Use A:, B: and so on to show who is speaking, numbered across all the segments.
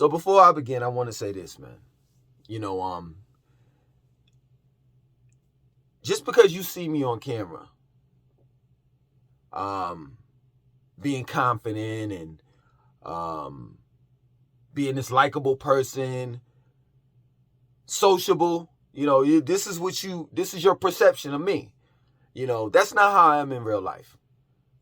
A: So before I begin, I want to say this, man. You know, just because you see me on camera, being confident and being this likable person, sociable, this is your perception of me. That's not how I am in real life.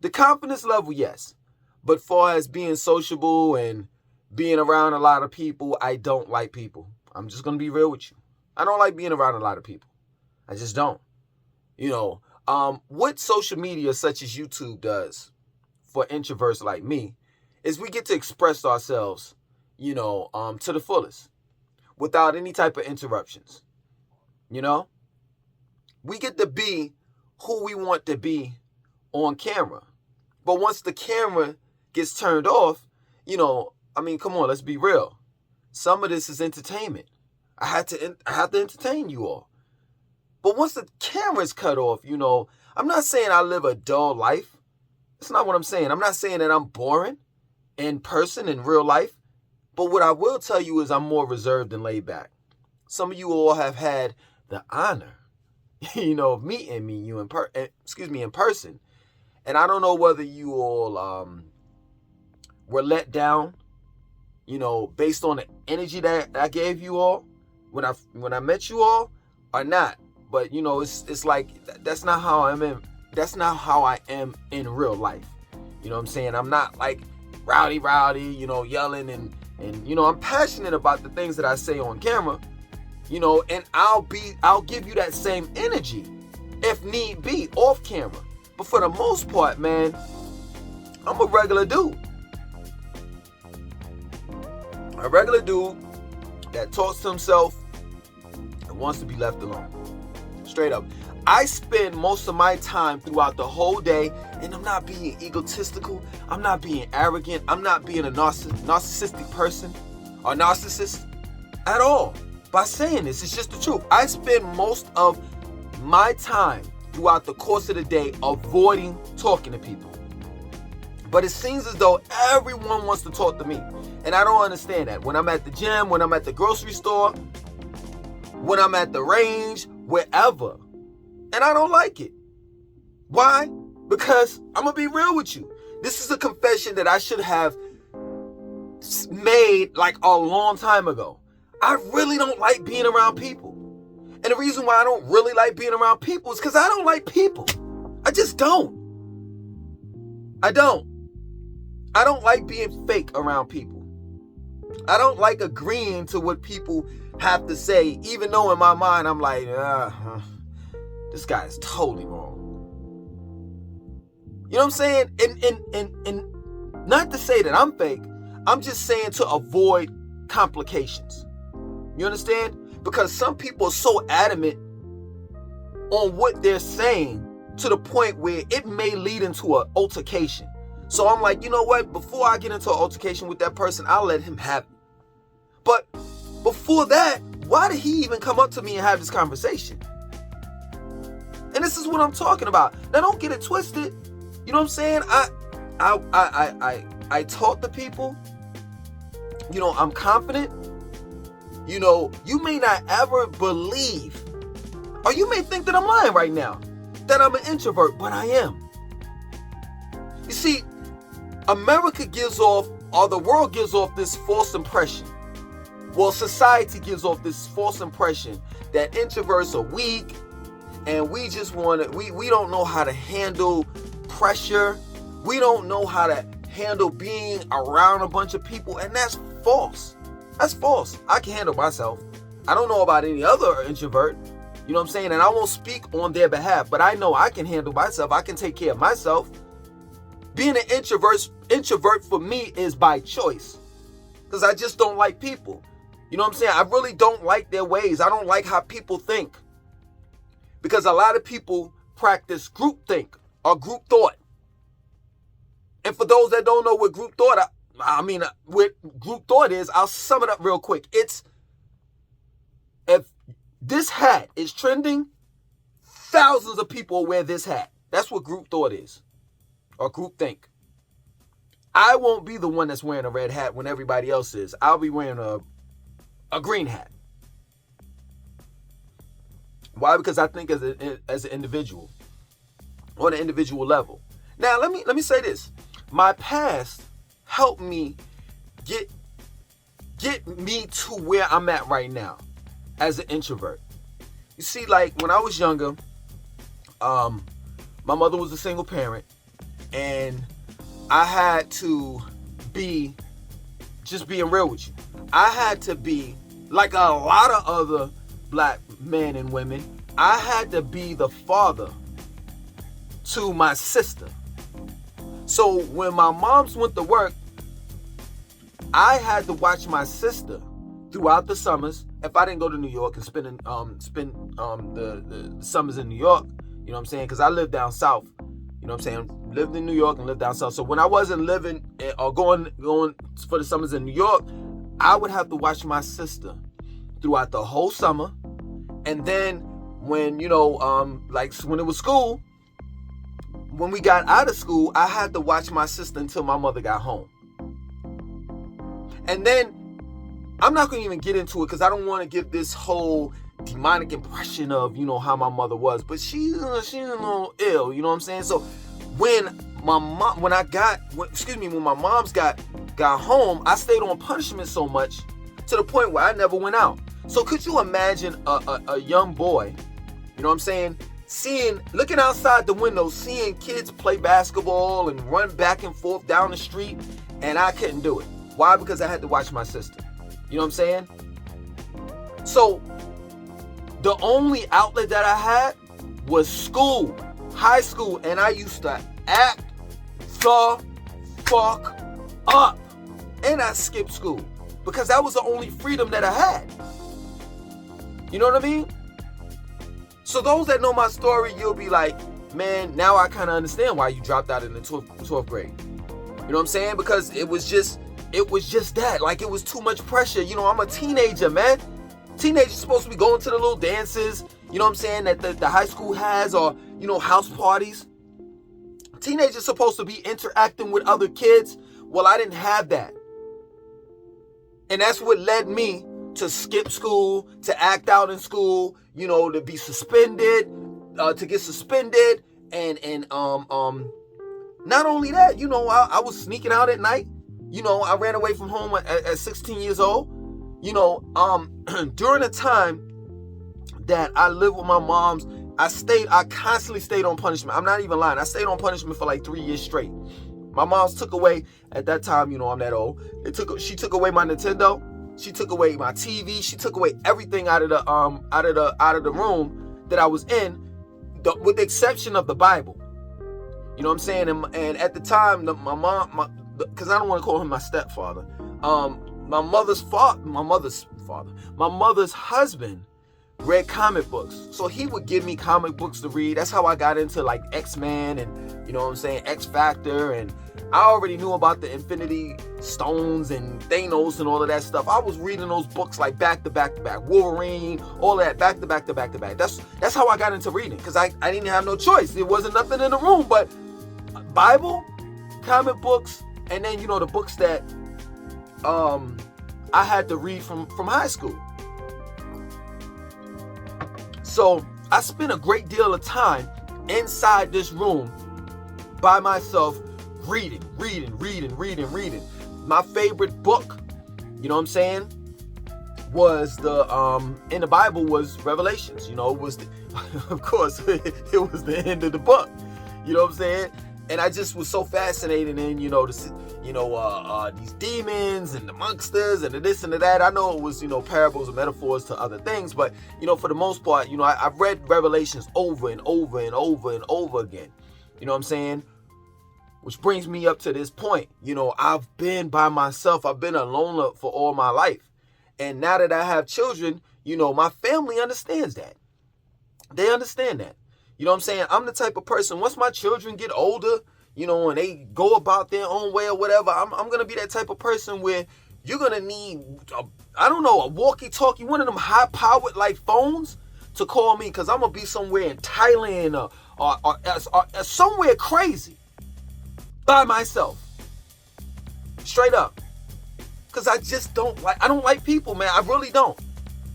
A: The confidence level, yes. But far as being sociable and being around a lot of people, I don't like people. I'm just going to be real with you. I don't like being around a lot of people. I just don't. What social media such as YouTube does for introverts like me is we get to express ourselves, to the fullest without any type of interruptions. We get to be who we want to be on camera. But once the camera gets turned off, come on, let's be real. Some of this is entertainment. I have to entertain you all. But once the camera's cut off, I'm not saying I live a dull life. That's not what I'm saying. I'm not saying that I'm boring in person, in real life. But what I will tell you is I'm more reserved and laid back. Some of you all have had the honor, of meeting me, in person. And I don't know whether you all were let down, based on the energy that I gave you all when I met you all or not. But it's like that's not how I am in real life. You know what I'm saying? I'm not like rowdy, yelling and I'm passionate about the things that I say on camera, and I'll give you that same energy if need be off camera. But for the most part, man, I'm a regular dude. A regular dude that talks to himself and wants to be left alone. Straight up. I spend most of my time throughout the whole day, and I'm not being egotistical, I'm not being arrogant, I'm not being a narcissistic person or narcissist at all. By saying this, it's just the truth. I spend most of my time throughout the course of the day avoiding talking to people. But it seems as though everyone wants to talk to me. And I don't understand that. When I'm at the gym, when I'm at the grocery store, when I'm at the range, wherever. And I don't like it. Why? Because I'm going to be real with you. This is a confession that I should have made like a long time ago. I really don't like being around people. And the reason why I don't really like being around people is because I don't like people. I just don't. I don't like being fake around people. I don't like agreeing to what people have to say, even though in my mind I'm like, this guy is totally wrong. You know what I'm saying? And not to say that I'm fake, I'm just saying to avoid complications. You understand? Because some people are so adamant on what they're saying to the point where it may lead into an altercation. So I'm like, you know what? Before I get into an altercation with that person, I'll let him have it. But before that, why did he even come up to me and have this conversation? And this is what I'm talking about. Now, don't get it twisted. You know what I'm saying? I talk to people. I'm confident. You may not ever believe, or you may think that I'm lying right now, that I'm an introvert, but I am. You see, America gives off, or the world gives off this false impression. Well, society gives off this false impression that introverts are weak and we just we don't know how to handle pressure. We don't know how to handle being around a bunch of people, and that's false. That's false. I can handle myself. I don't know about any other introvert. You know what I'm saying? And I won't speak on their behalf, but I know I can handle myself. I can take care of myself. Being an introvert for me is by choice, because I just don't like people. You know what I'm saying? I really don't like their ways. I don't like how people think, because a lot of people practice groupthink or group thought. And for those that don't know what group thought, what group thought is, I'll sum it up real quick. It's, if this hat is trending, thousands of people wear this hat. That's what group thought is, or group think. I won't be the one that's wearing a red hat when everybody else is. I'll be wearing a green hat. Why? Because I think as an individual, on an individual level. Now, let me say this. My past helped me get me to where I'm at right now as an introvert. You see, like when I was younger, my mother was a single parent, and I had to be, just being real with you, I had to be, like a lot of other black men and women, I had to be the father to my sister. So when my moms went to work, I had to watch my sister throughout the summers. If I didn't go to New York and spend the summers in New York, you know what I'm saying? Because I lived down south, you know what I'm saying? Lived in New York and lived down south. So when I wasn't living or going for the summers in New York, I would have to watch my sister throughout the whole summer. And then when, like when it was school, when we got out of school, I had to watch my sister until my mother got home. And then, I'm not going to even get into it because I don't want to give this whole demonic impression of, how my mother was. But she's a little ill, you know what I'm saying? So when my moms got home, I stayed on punishment so much to the point where I never went out. So could you imagine a young boy, you know what I'm saying, looking outside the window, seeing kids play basketball and run back and forth down the street, and I couldn't do it. Why? Because I had to watch my sister. You know what I'm saying? So the only outlet that I had was school, high school, and I used to act the fuck up. And I skipped school because that was the only freedom that I had. You know what I mean? So those that know my story, you'll be like, man, now I kind of understand why you dropped out in the 12th grade. You know what I'm saying? Because it was just that. Like, it was too much pressure. I'm a teenager, man. Teenagers supposed to be going to the little dances, you know what I'm saying, that the high school has, or, house parties. Teenagers supposed to be interacting with other kids. Well, I didn't have that. And that's what led me to skip school, to act out in school, to be suspended, to get suspended. And not only that, I was sneaking out at night. I ran away from home at 16 years old. During the time that I lived with my moms, I constantly stayed on punishment. I'm not even lying. I stayed on punishment for like 3 years straight. My mom's took away, at that time, I'm that old. She took away my Nintendo. She took away my TV. She took away everything out of the room that I was in, with the exception of the Bible. You know what I'm saying? And at the time, my mom, because I don't want to call him my stepfather. My mother's husband read comic books. So he would give me comic books to read. That's how I got into like X-Men and, you know what I'm saying, X Factor. And I already knew about the Infinity Stones and Thanos and all of that stuff. I was reading those books like back to back to back. Wolverine, all that, back to back to back to back. That's how I got into reading, because I didn't have no choice. There wasn't nothing in the room but Bible, comic books, and then, the books that I had to read from high school. So I spent a great deal of time inside this room by myself, reading. My favorite book, you know what I'm saying, was in the Bible was Revelations. It was, of course, it was the end of the book. You know what I'm saying? And I just was so fascinated in, these demons and the monsters and the this and the that. I know it was, parables and metaphors to other things, but, for the most part, I've read Revelations over and over and over and over again. You know what I'm saying? Which brings me up to this point. I've been by myself. I've been alone for all my life. And now that I have children, my family understands that. They understand that. You know what I'm saying? I'm the type of person, once my children get older, and they go about their own way or whatever, I'm going to be that type of person where you're going to need, a walkie-talkie, one of them high-powered like phones to call me, because I'm going to be somewhere in Thailand or somewhere crazy by myself. Straight up. Because I just don't like people, man. I really don't.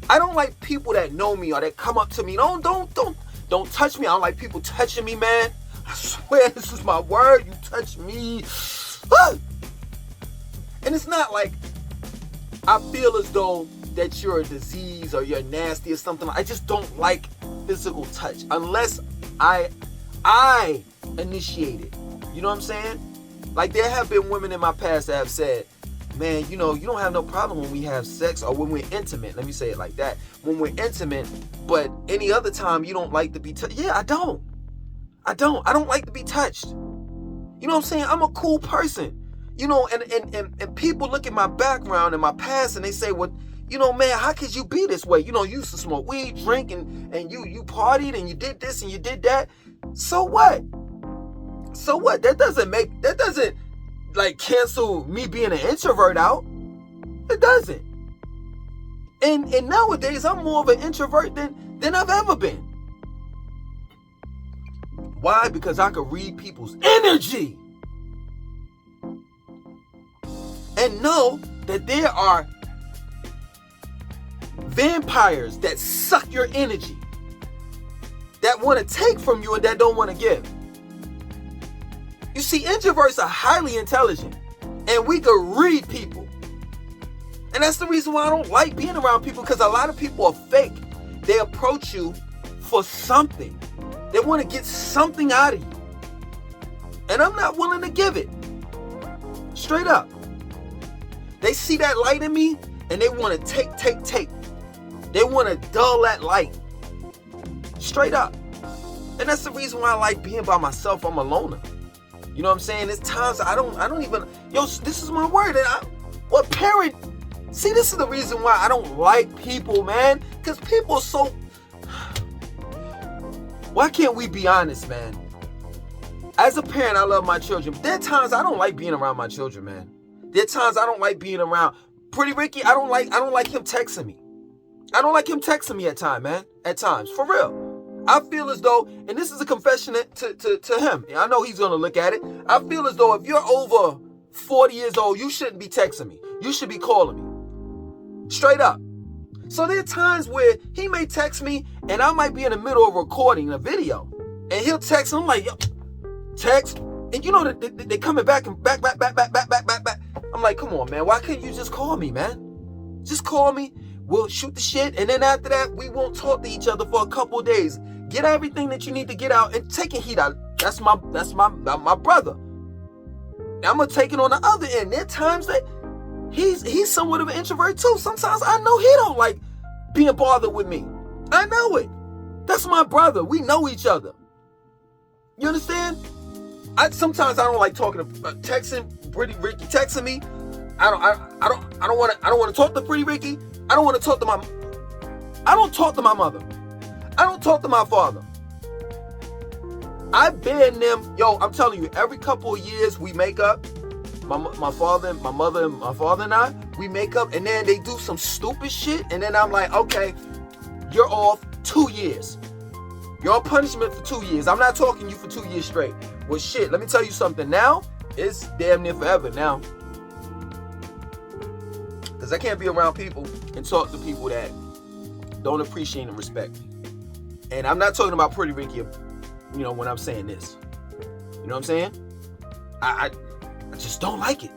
A: I don't like people that know me or that come up to me. Don't touch me. I don't like people touching me, man. I swear, this is my word. You touch me. And it's not like I feel as though that you're a disease or you're nasty or something. I just don't like physical touch unless I initiate it. You know what I'm saying? Like, there have been women in my past that have said, man, you know, you don't have no problem when we have sex or when we're intimate. Let me say it like that. When we're intimate, but any other time you don't like to be touched. Yeah, I don't like to be touched. You know what I'm saying? I'm a cool person. You know, and people look at my background and my past and they say, well, you know, man, how could you be this way? You know, you used to smoke weed, drink, and you partied and you did this and you did that. So what? So what? That doesn't like cancel me being an introvert out. It doesn't. And nowadays I'm more of an introvert than I've ever been. Why? Because I could read people's energy and know that there are vampires that suck your energy, that want to take from you and that don't want to give. You see, introverts are highly intelligent and we could read people. And that's the reason why I don't like being around people, because a lot of people are fake. They approach you for something. They want to get something out of you. And I'm not willing to give it. Straight up. They see that light in me and they want to take. They want to dull that light. Straight up. And that's the reason why I like being by myself. I'm a loner. You know what I'm saying? There's times I don't even, this is my word. And what parent, see, this is the reason why I don't like people, man. Because people are so, why can't we be honest, man? As a parent, I love my children. There are times I don't like being around my children, man. There are times I don't like being around. Pretty Ricky, I don't like him texting me. I don't like him texting me at times, man. At times, for real. I feel as though, and this is a confession to him. I know he's going to look at it. I feel as though if you're over 40 years old, you shouldn't be texting me. You should be calling me. Straight up. So there are times where he may text me and I might be in the middle of recording a video. And he'll text and I'm like, yo, text. And you know, they coming back and back. I'm like, come on, man. Why can't you just call me, man? Just call me. We'll shoot the shit. And then after that, we won't talk to each other for a couple of days. Get everything that you need to get out and taking heat out. That's my brother. Now I'm gonna take it on the other end. There are times that he's somewhat of an introvert too. Sometimes I know he don't like being bothered with me. I know it. That's my brother. We know each other. You understand? Sometimes I don't like talking to texting Pretty Ricky texting me. I don't want to talk to Pretty Ricky. I don't want to talk to I don't talk to my mother. I don't talk to my father. I ban them. Yo, I'm telling you, every couple of years we make up. My father, my mother, and my father and I, we make up, and then they do some stupid shit, and then I'm like, okay, you're off 2 years. You're on punishment for 2 years. I'm not talking to you for 2 years straight. Well, shit, let me tell you something. Now, it's damn near forever now. Because I can't be around people and talk to people that don't appreciate and respect me. And I'm not talking about Pretty Ricky, when I'm saying this. You know what I'm saying? I just don't like it.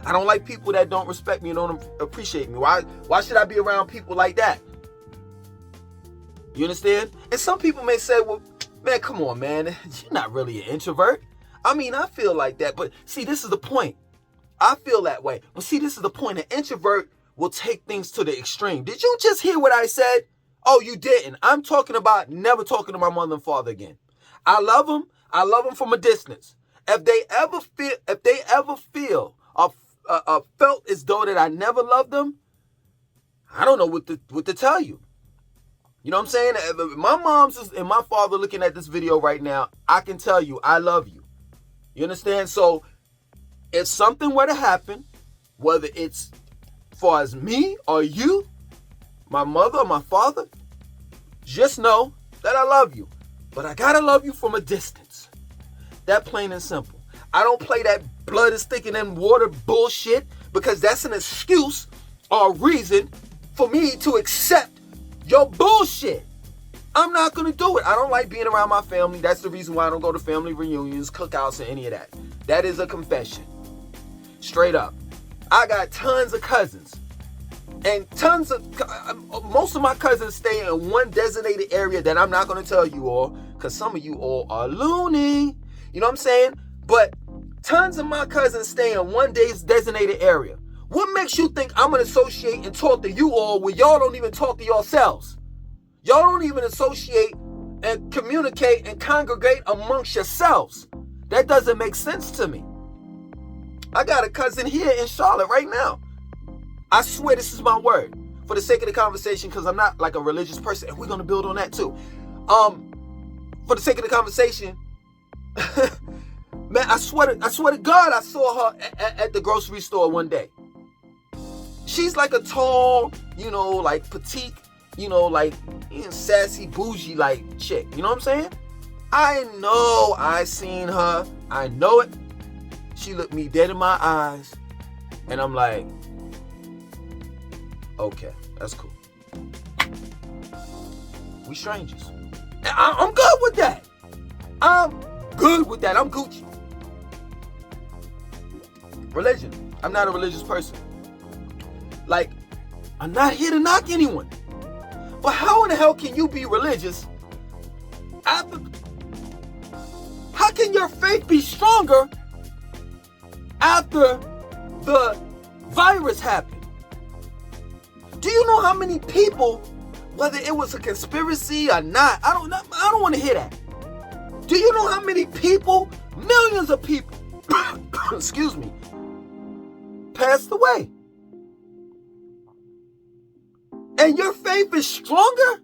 A: I don't like people that don't respect me and don't appreciate me. Why should I be around people like that? You understand? And some people may say, well, man, come on, man. You're not really an introvert. I mean, I feel like that. But see, this is the point. I feel that way. But see, this is the point. An introvert will take things to the extreme. Did you just hear what I said? Oh, you didn't. I'm talking about never talking to my mother and father again. I love them. I love them from a distance. If they ever feel or felt as though that I never loved them, I don't know what to tell you. You know what I'm saying? If my mom's and my father looking at this video right now, I can tell you I love you. You understand? So if something were to happen, whether it's far as me or you, my mother or my father, just know that I love you. But I gotta love you from a distance. That plain and simple. I don't play that blood is thicker than water bullshit, because that's an excuse or a reason for me to accept your bullshit. I'm not going to do it. I don't like being around my family. That's the reason why I don't go to family reunions, cookouts, and any of that. That is a confession. Straight up. I got tons of cousins. And most of my cousins stay in one designated area that I'm not going to tell you all, because some of you all are loony. You know what I'm saying? But tons of my cousins stay in one designated area. What makes you think I'm going to associate and talk to you all when y'all don't even talk to yourselves? Y'all don't even associate and communicate and congregate amongst yourselves. That doesn't make sense to me. I got a cousin here in Charlotte right now. I swear this is my word. For the sake of the conversation, because I'm not like a religious person, and we're going to build on that too. For the sake of the conversation, man, I swear to God, I saw her at the grocery store one day. She's like a tall, like petite, like sassy, bougie, like chick. You know what I'm saying? I know I seen her. I know it. She looked me dead in my eyes. And I'm like, okay, that's cool. We strangers. And I'm good with that. I'm good with that. I'm Gucci. Religion. I'm not a religious person. Like, I'm not here to knock anyone. But how in the hell can you be religious after? How can your faith be stronger after the virus happened? Do you know how many people, whether it was a conspiracy or not, I don't want to hear that. Do you know how many people, millions of people, excuse me, passed away? And your faith is stronger?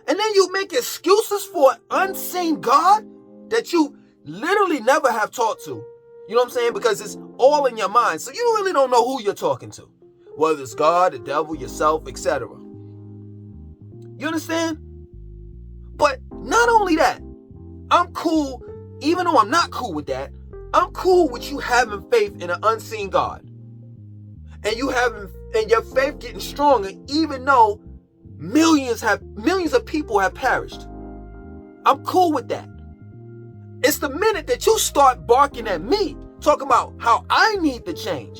A: And then you make excuses for an unseen God that you literally never have talked to. You know what I'm saying? Because it's all in your mind. So you really don't know who you're talking to. Whether it's God, the devil, yourself, etc. You understand? But not only that, I'm cool, even though I'm not cool with that, I'm cool with you having faith in an unseen God. And your faith getting stronger, even though millions of people have perished. I'm cool with that. It's the minute that you start barking at me, talking about how I need to change,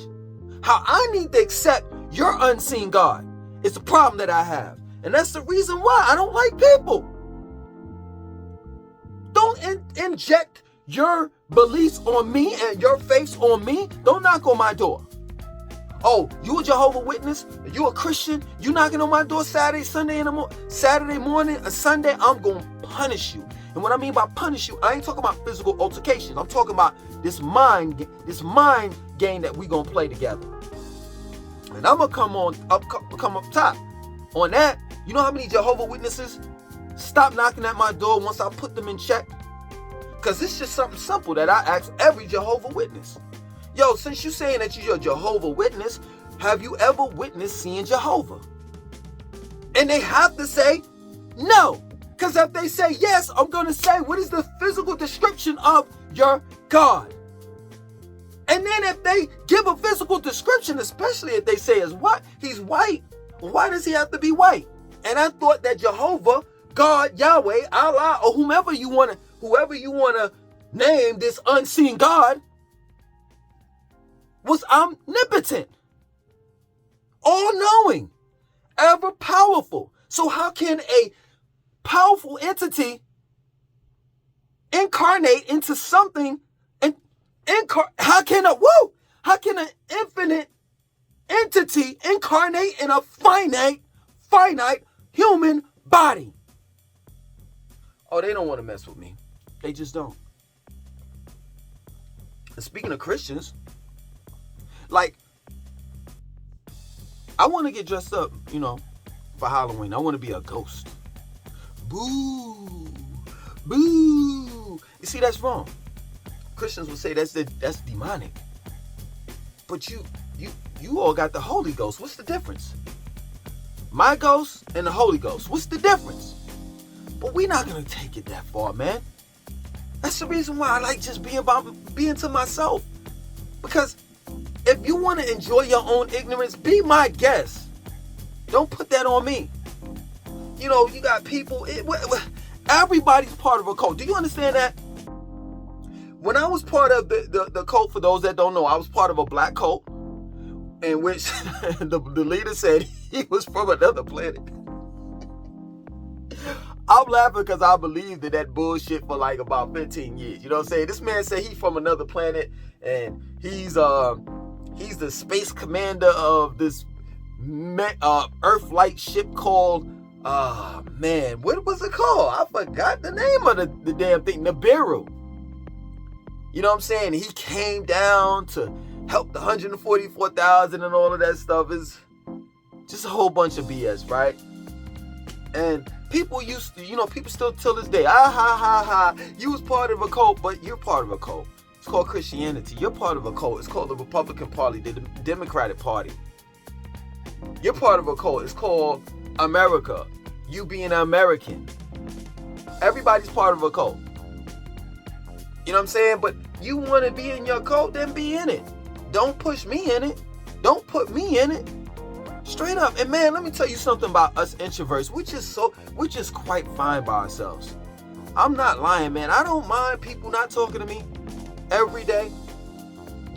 A: how I need to accept your unseen God. It's a problem that I have. And that's the reason why I don't like people. Don't inject your beliefs on me and your faiths on me. Don't knock on my door. Oh, you a Jehovah's Witness? You a Christian? You knocking on my door Saturday morning, or Sunday? I'm going to punish you. And what I mean by punish you, I ain't talking about physical altercation. I'm talking about this mind game that we going to play together. And I'm going to come up top. On that, you know how many Jehovah's Witnesses stop knocking at my door once I put them in check? Because it's just something simple that I ask every Jehovah's Witness. Yo, since you're saying that you're a Jehovah's Witness, have you ever witnessed seeing Jehovah? And they have to say no. Because if they say yes, I'm going to say, what is the physical description of your God? And then if they give a physical description, especially if they say he's white, why does he have to be white? And I thought that Jehovah, God, Yahweh, Allah, or whoever you want to name this unseen God, was omnipotent, all-knowing, ever-powerful. So how can a powerful entity incarnate into something? And how can an infinite entity incarnate in a finite human body? Oh, they don't want to mess with me. They just don't. And speaking of Christians, like, I want to get dressed up, for Halloween. I want to be a ghost. Boo. Boo. You see, that's wrong. Christians would say that's demonic. But you all got the Holy Ghost. What's the difference? My ghost and the Holy Ghost. What's the difference? But we're not going to take it that far, man. That's the reason why I like just being to myself. Because if you want to enjoy your own ignorance, be my guest. Don't put that on me. You know, you got people, everybody's part of a cult. Do you understand that? When I was part of the cult, for those that don't know, I was part of a black cult in which the leader said he was from another planet. I'm laughing because I believed in that bullshit for like about 15 years. You know what I'm saying? This man said he's from another planet and he's the space commander of this Earth-like ship called, man, what was it called? I forgot the name of the damn thing. Nibiru. You know what I'm saying? He came down to help the 144,000 and all of that stuff. Is just a whole bunch of BS, right? And people used to, you know, people still till this day, you was part of a cult, but you're part of a cult. It's called Christianity. You're part of a cult. It's called the Republican Party, the Democratic Party. You're part of a cult. It's called America. You being an American. Everybody's part of a cult. You know what I'm saying? But you want to be in your cult, then be in it. Don't push me in it. Don't put me in it. Straight up. And man, let me tell you something about us introverts. We're just quite fine by ourselves. I'm not lying, man. I don't mind people not talking to me every day.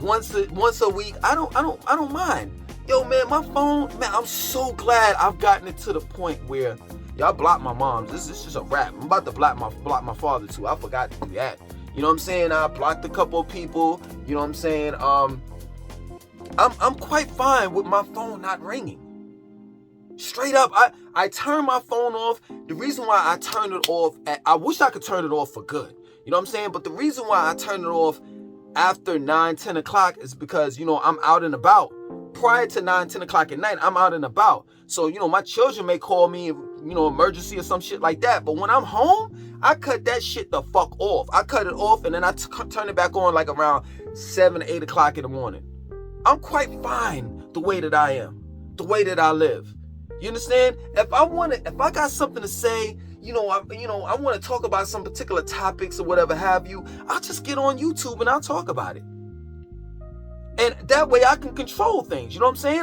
A: Once a week. I don't mind. Yo, man, my phone, man, I'm so glad I've gotten it to the point where y'all block my mom. This is just a wrap. I'm about to block my father too. I forgot to do that. You know what I'm saying? I blocked a couple of people. You know what I'm saying? I'm quite fine with my phone not ringing. Straight up, I turn my phone off. The reason why I turned it off, I wish I could turn it off for good. You know what I'm saying? But the reason why I turn it off after 9, 10 o'clock is because, you know, I'm out and about. Prior to 9, 10 o'clock at night, I'm out and about. So, you know, my children may call me, you know, emergency or some shit like that. But when I'm home, I cut that shit the fuck off. I cut it off and then I turn it back on like around 7, 8 o'clock in the morning. I'm quite fine the way that I am, the way that I live. You understand? If I got something to say, I want to talk about some particular topics or whatever have you, I'll just get on YouTube and I'll talk about it. And that way I can control things. You know what I'm saying?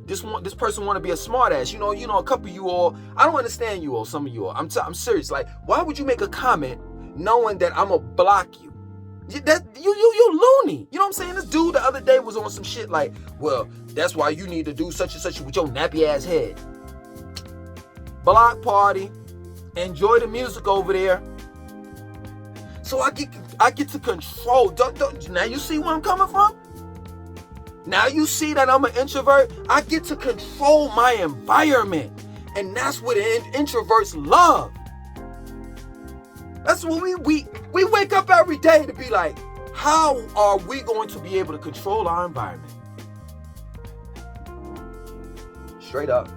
A: This person want to be a smartass. You know, a couple of you all, I don't understand you all, some of you all. I'm serious. Like, why would you make a comment knowing that I'm going to block you? You loony. You know what I'm saying? This dude the other day was on some shit like, well, that's why you need to do such and such with your nappy ass head. Block party. Enjoy the music over there. So I get to control. Now you see where I'm coming from? Now you see that I'm an introvert? I get to control my environment. And that's what introverts love. That's what we wake up every day to be like, how are we going to be able to control our environment? Straight up.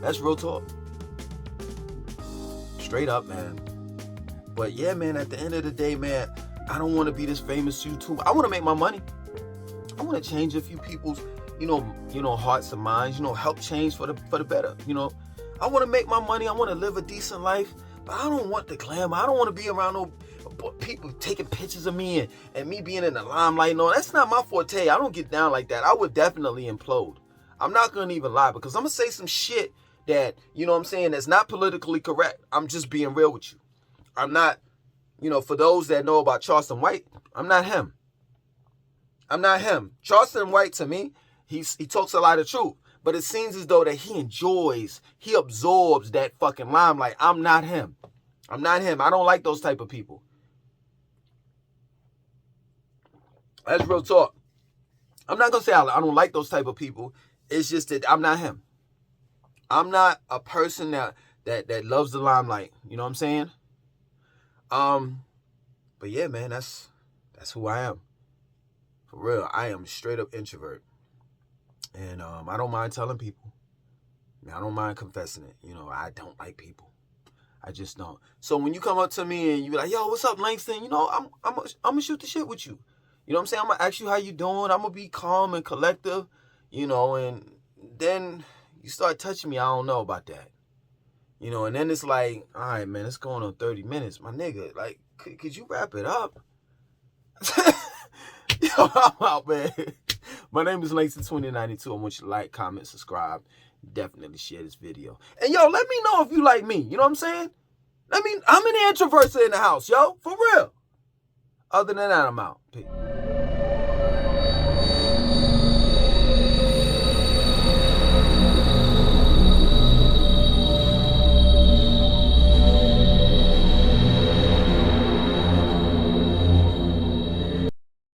A: That's real talk. Straight up, man. But yeah, man, at the end of the day, man, I don't want to be this famous YouTuber. I want to make my money. I want to change a few people's, hearts and minds, help change for the better. I want to make my money. I want to live a decent life. But I don't want the glamour. I don't want to be around no people taking pictures of me and me being in the limelight. No, that's not my forte. I don't get down like that. I would definitely implode. I'm not going to even lie because I'm going to say some shit that, that's not politically correct. I'm just being real with you. I'm not, for those that know about Charleston White, I'm not him. I'm not him. Charleston White, to me, he talks a lot of truth. But it seems as though that he absorbs that fucking limelight. I'm not him. I'm not him. I don't like those type of people. That's real talk. I'm not going to say I don't like those type of people. It's just that I'm not him. I'm not a person that loves the limelight. You know what I'm saying? But yeah, man, that's who I am. For real, I am a straight up introvert. And I don't mind telling people. I don't mind confessing it. I don't like people. I just don't. So when you come up to me and you be like, yo, what's up, Langston? I'm gonna shoot the shit with you. You know what I'm saying? I'm gonna ask you how you doing. I'm gonna be calm and collective, and then you start touching me. I don't know about that. And then it's like, all right, man, it's going on 30 minutes. My nigga, like, Could you wrap it up? Yo, I'm out, man. My name is Langston2092. I want you to like, comment, subscribe. Definitely share this video. And yo, let me know if you like me. You know what I'm saying? I mean, how many introverts are in the house, yo? For real. Other than that, I'm out. Peace.